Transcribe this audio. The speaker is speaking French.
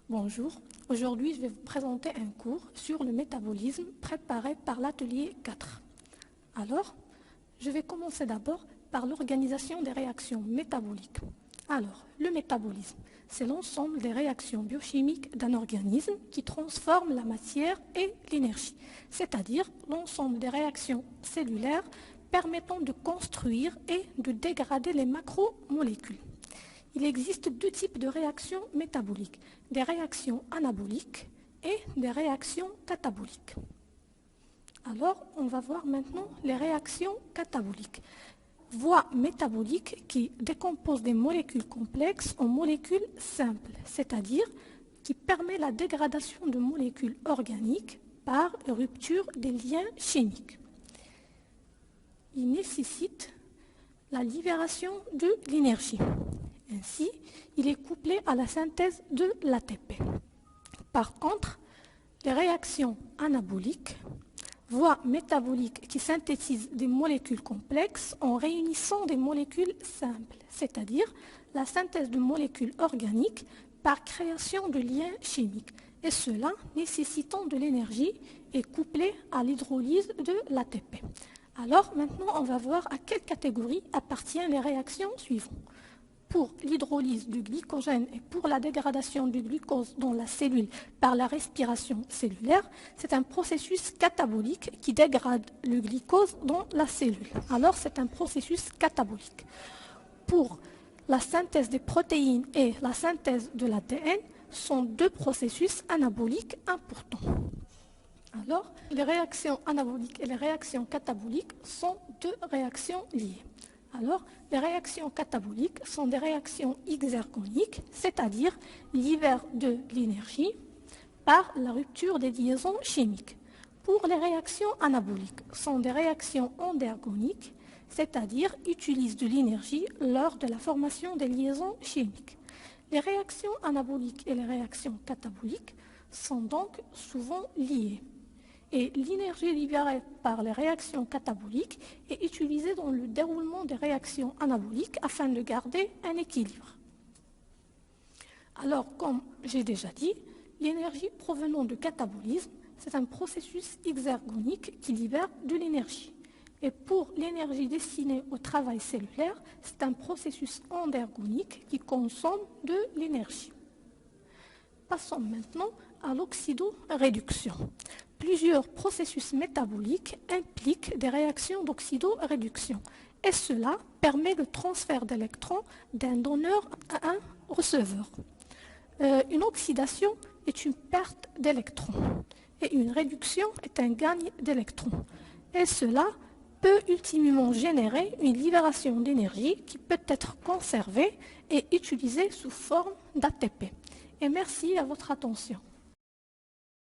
Bonjour, aujourd'hui je vais vous présenter un cours sur le métabolisme préparé par l'atelier 4. Alors, je vais commencer d'abord par l'organisation des réactions métaboliques. Alors, le métabolisme, c'est l'ensemble des réactions biochimiques d'un organisme qui transforme la matière et l'énergie, c'est-à-dire l'ensemble des réactions cellulaires permettant de construire et de dégrader les macromolécules. Il existe deux types de réactions métaboliques, des réactions anaboliques et des réactions cataboliques. Alors, on va voir maintenant les réactions cataboliques. Voie métabolique qui décompose des molécules complexes en molécules simples, c'est-à-dire qui permet la dégradation de molécules organiques par rupture des liens chimiques. Il nécessite la libération de l'énergie. Ainsi, il est couplé à la synthèse de l'ATP. Par contre, les réactions anaboliques, voie métabolique qui synthétise des molécules complexes en réunissant des molécules simples, c'est-à-dire la synthèse de molécules organiques par création de liens chimiques, et cela nécessitant de l'énergie et couplé à l'hydrolyse de l'ATP. Alors maintenant, on va voir à quelle catégorie appartiennent les réactions suivantes. Pour l'hydrolyse du glycogène et pour la dégradation du glucose dans la cellule par la respiration cellulaire, c'est un processus catabolique qui dégrade le glucose dans la cellule. Alors c'est un processus catabolique. Pour la synthèse des protéines et la synthèse de l'ADN sont deux processus anaboliques importants. Alors, les réactions anaboliques et les réactions cataboliques sont deux réactions liées. Alors, les réactions cataboliques sont des réactions exergoniques, c'est-à-dire libèrent de l'énergie par la rupture des liaisons chimiques. Pour les réactions anaboliques, sont des réactions endergoniques, c'est-à-dire utilisent de l'énergie lors de la formation des liaisons chimiques. Les réactions anaboliques et les réactions cataboliques sont donc souvent liées. Et l'énergie libérée par les réactions cataboliques est utilisée dans le déroulement des réactions anaboliques afin de garder un équilibre. Alors, comme j'ai déjà dit, l'énergie provenant du catabolisme, c'est un processus exergonique qui libère de l'énergie. Et pour l'énergie destinée au travail cellulaire, c'est un processus endergonique qui consomme de l'énergie. Passons maintenant à l'oxydoréduction. Plusieurs processus métaboliques impliquent des réactions d'oxydoréduction et cela permet le transfert d'électrons d'un donneur à un receveur. Une oxydation est une perte d'électrons et une réduction est un gain d'électrons. Et cela peut ultimement générer une libération d'énergie qui peut être conservée et utilisée sous forme d'ATP. Et merci à votre attention.